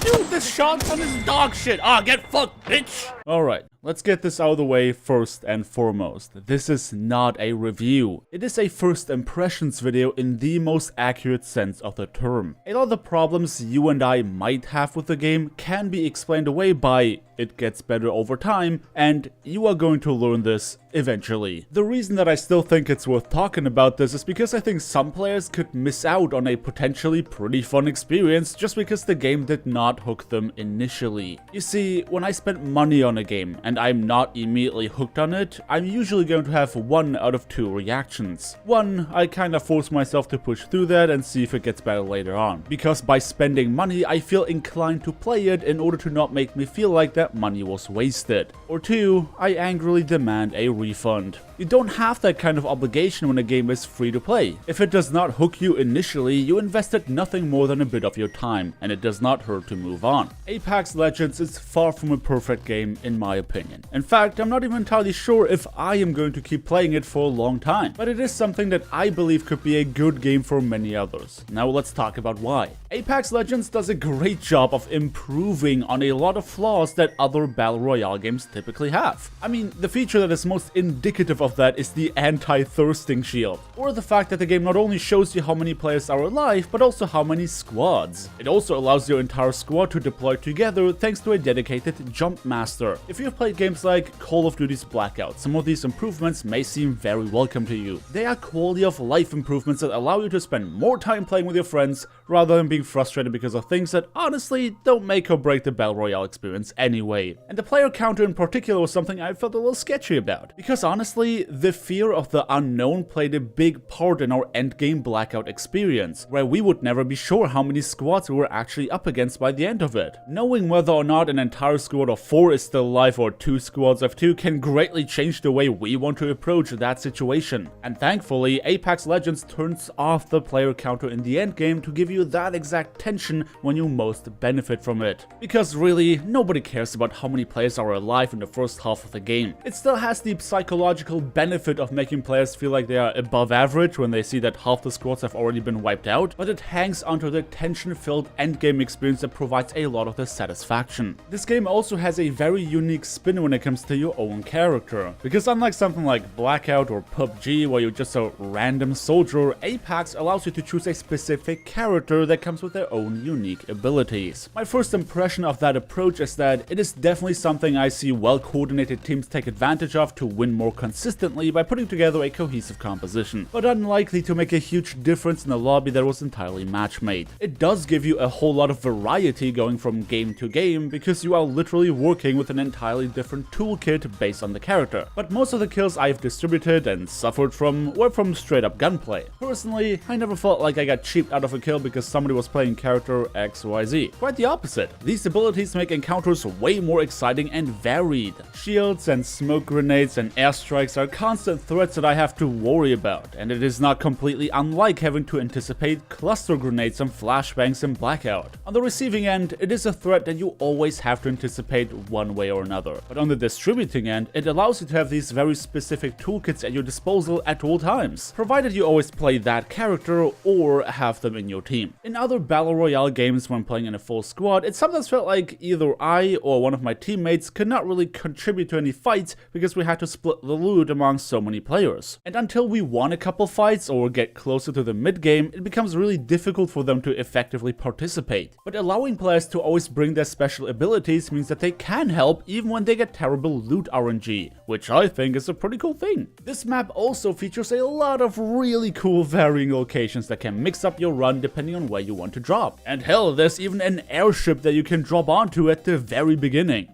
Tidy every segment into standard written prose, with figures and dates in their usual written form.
Dude, this shotgun is dog shit. Get fucked, bitch. Alright, let's get this out of the way first and foremost. This is not a review. It is a first impressions video in the most accurate sense of the term. A lot of the problems you and I might have with the game can be explained away by it gets better over time, and you are going to learn this eventually. The reason that I still think it's worth talking about this is because I think some players could miss out on a potentially pretty fun experience just because the game did not hook them initially. You see, when I spent money on a game and I'm not immediately hooked on it, I'm usually going to have one out of two reactions. One, I kinda force myself to push through that and see if it gets better later on, because by spending money I feel inclined to play it in order to not make me feel like that money was wasted. Or two, I angrily demand a refund. You don't have that kind of obligation when a game is free to play. If it does not hook you initially, you invested nothing more than a bit of your time, and it does not hurt to move on. Apex Legends is far from a perfect game in my opinion. In fact, I'm not even entirely sure if I am going to keep playing it for a long time, but it is something that I believe could be a good game for many others. Now let's talk about why. Apex Legends does a great job of improving on a lot of flaws that other Battle Royale games typically have. I mean, the feature that is most indicative of that is the anti-thirsting shield, or the fact that the game not only shows you how many players are alive, but also how many squads. It also allows your entire squad to deploy together thanks to a dedicated jump master. If you've played games like Call of Duty's Blackout, some of these improvements may seem very welcome to you. They are quality of life improvements that allow you to spend more time playing with your friends rather than being frustrated because of things that honestly don't make or break the Battle Royale experience anyway. And the player counter in particular was something I felt a little sketchy about, because honestly, the fear of the unknown played a big part in our endgame Blackout experience, where we would never be sure how many squads we were actually up against by the end of it. Knowing whether or not an entire squad of 4 is still alive or 2 squads of 2 can greatly change the way we want to approach that situation. And thankfully, Apex Legends turns off the player counter in the endgame to give you that exact tension when you most benefit from it. Because really, nobody cares about how many players are alive in the first half of the game. It still has the psychological benefit of making players feel like they are above average when they see that half the squads have already been wiped out, but it hangs onto the tension-filled endgame experience that provides a lot of the satisfaction. This game also has a very unique spin when it comes to your own character, because unlike something like Blackout or PUBG where you're just a random soldier, Apex allows you to choose a specific character that comes with their own unique abilities. My first impression of that approach is that it is definitely something I see well-coordinated teams take advantage of to win more consistently by putting together a cohesive composition, but unlikely to make a huge difference in a lobby that was entirely match-made. It does give you a whole lot of variety going from game to game because you are literally working with an entirely different toolkit based on the character, but most of the kills I've distributed and suffered from were from straight up gunplay. Personally, I never felt like I got cheaped out of a kill because somebody was playing character XYZ. Quite the opposite. These abilities make encounters way more exciting and varied. Shields and smoke grenades and airstrikes are constant threats that I have to worry about, and it is not completely unlike having to anticipate cluster grenades and flashbangs in Blackout. On the receiving end, it is a threat that you always have to anticipate one way or another, but on the distributing end, it allows you to have these very specific toolkits at your disposal at all times, provided you always play that character or have them in your team. In other Battle Royale games when playing in a full squad, it sometimes felt like either I or one of my teammates could not really contribute to any fights because we had to split the loot among so many players. And until we won a couple fights or get closer to the mid-game, it becomes really difficult for them to effectively participate. But allowing players to always bring their special abilities means that they can help even when they get terrible loot RNG, which I think is a pretty cool thing. This map also features a lot of really cool varying locations that can mix up your run depending on where you want to drop. And hell, there's even an airship that you can drop onto at the very beginning.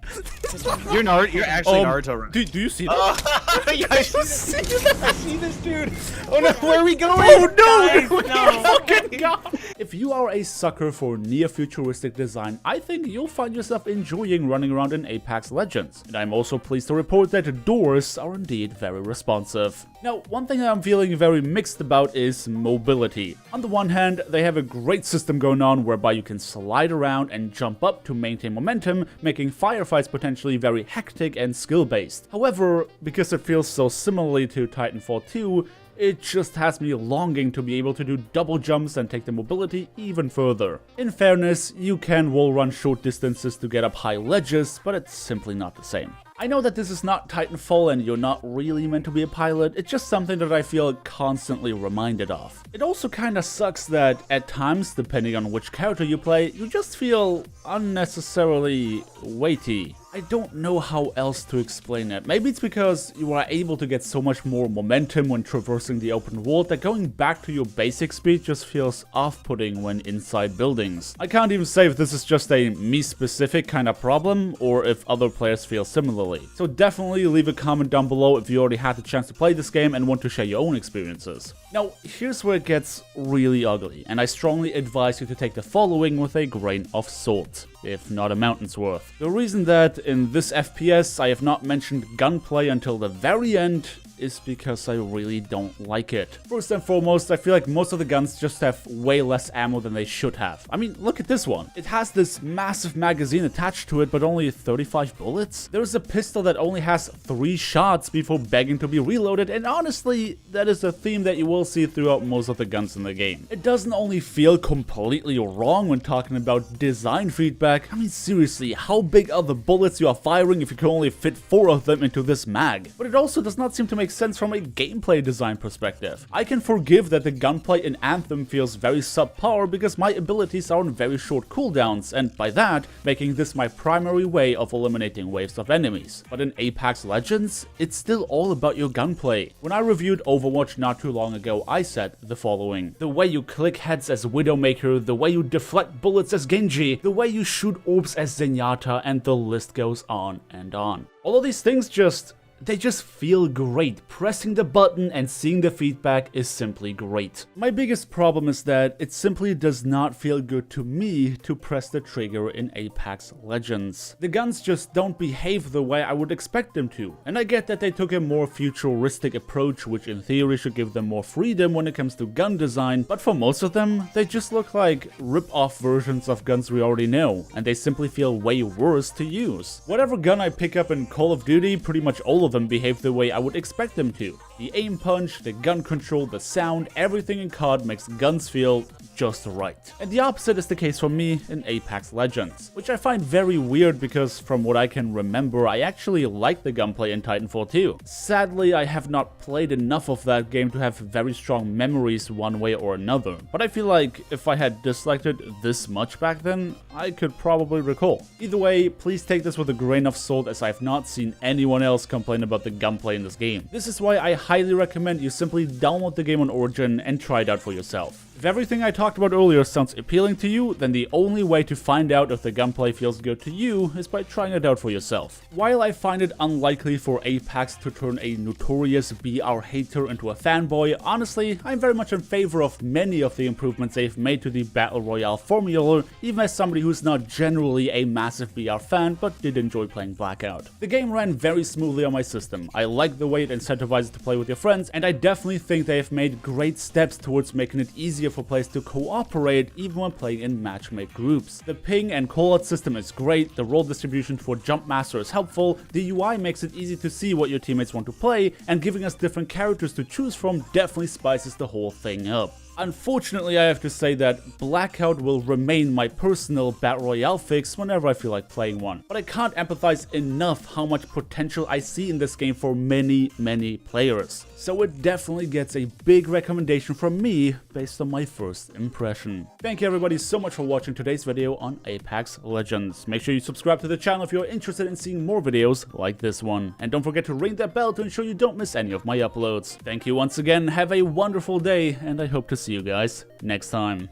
You're actually Naruto, right? Do you see that? Yeah, I see this dude. Oh no, where are we going? Oh no! Guys, no. Fucking God! If you are a sucker for near-futuristic design, I think you'll find yourself enjoying running around in Apex Legends. And I'm also pleased to report that doors are indeed very responsive. Now, one thing that I'm feeling very mixed about is mobility. On the one hand, they have a great system going on whereby you can slide around and jump up to maintain momentum, making firefights potentially very hectic and skill-based. However, because it feels so similarly to Titanfall 2, It just has me longing to be able to do double jumps and take the mobility even further. In fairness, you can wall run short distances to get up high ledges, but it's simply not the same. I know that this is not Titanfall and you're not really meant to be a pilot, it's just something that I feel constantly reminded of. It also kinda sucks that at times, depending on which character you play, you just feel unnecessarily weighty. I don't know how else to explain it. Maybe it's because you are able to get so much more momentum when traversing the open world that going back to your basic speed just feels off-putting when inside buildings. I can't even say if this is just a me-specific kind of problem or if other players feel similarly. So definitely leave a comment down below if you already had the chance to play this game and want to share your own experiences. Now, here's where it gets really ugly, and I strongly advise you to take the following with a grain of salt, if not a mountain's worth. The reason that in this FPS I have not mentioned gunplay until the very end is because I really don't like it. First and foremost, I feel like most of the guns just have way less ammo than they should have. I mean, look at this one. It has this massive magazine attached to it, but only 35 bullets. There's a pistol that only has 3 shots before begging to be reloaded, and honestly, that is a theme that you will see throughout most of the guns in the game. It doesn't only feel completely wrong when talking about design feedback. I mean, seriously, how big are the bullets you are firing if you can only fit 4 of them into this mag? But it also does not seem to make sense from a gameplay design perspective. I can forgive that the gunplay in Anthem feels very subpar because my abilities are on very short cooldowns, and by that, making this my primary way of eliminating waves of enemies. But in Apex Legends, it's still all about your gunplay. When I reviewed Overwatch not too long ago, I said the following: the way you click heads as Widowmaker, the way you deflect bullets as Genji, the way you shoot orbs as Zenyatta, and the list goes on and on. All of these things they just feel great. Pressing the button and seeing the feedback is simply great. My biggest problem is that it simply does not feel good to me to press the trigger in Apex Legends. The guns just don't behave the way I would expect them to. And I get that they took a more futuristic approach, which in theory should give them more freedom when it comes to gun design, but for most of them, they just look like rip-off versions of guns we already know, and they simply feel way worse to use. Whatever gun I pick up in Call of Duty, pretty much all of them behave the way I would expect them to. The aim punch, the gun control, the sound, everything in COD makes guns feel just right. And the opposite is the case for me in Apex Legends, which I find very weird because from what I can remember, I actually like the gunplay in Titanfall 2. Sadly, I have not played enough of that game to have very strong memories one way or another, but I feel like if I had disliked it this much back then, I could probably recall. Either way, please take this with a grain of salt as I've not seen anyone else complain about the gunplay in this game. This is why I highly recommend you simply download the game on Origin and try it out for yourself. If everything I talked about earlier sounds appealing to you, then the only way to find out if the gunplay feels good to you is by trying it out for yourself. While I find it unlikely for Apex to turn a notorious BR hater into a fanboy, honestly, I'm very much in favor of many of the improvements they've made to the Battle Royale Formular, even as somebody who's not generally a massive BR fan but did enjoy playing Blackout. The game ran very smoothly on my system. I like the way it incentivizes to play with your friends, and I definitely think they have made great steps towards making it easier for players to cooperate even when playing in matchmade groups. The ping and callout system is great, the role distribution for Jump Master is helpful, the UI makes it easy to see what your teammates want to play, and giving us different characters to choose from definitely spices the whole thing up. Unfortunately, I have to say that Blackout will remain my personal Battle Royale fix whenever I feel like playing one. But I can't empathize enough how much potential I see in this game for many players. So it definitely gets a big recommendation from me based on my first impression. Thank you everybody so much for watching today's video on Apex Legends. Make sure you subscribe to the channel if you're interested in seeing more videos like this one. And don't forget to ring that bell to ensure you don't miss any of my uploads. Thank you once again, have a wonderful day, and I hope to see you guys next time.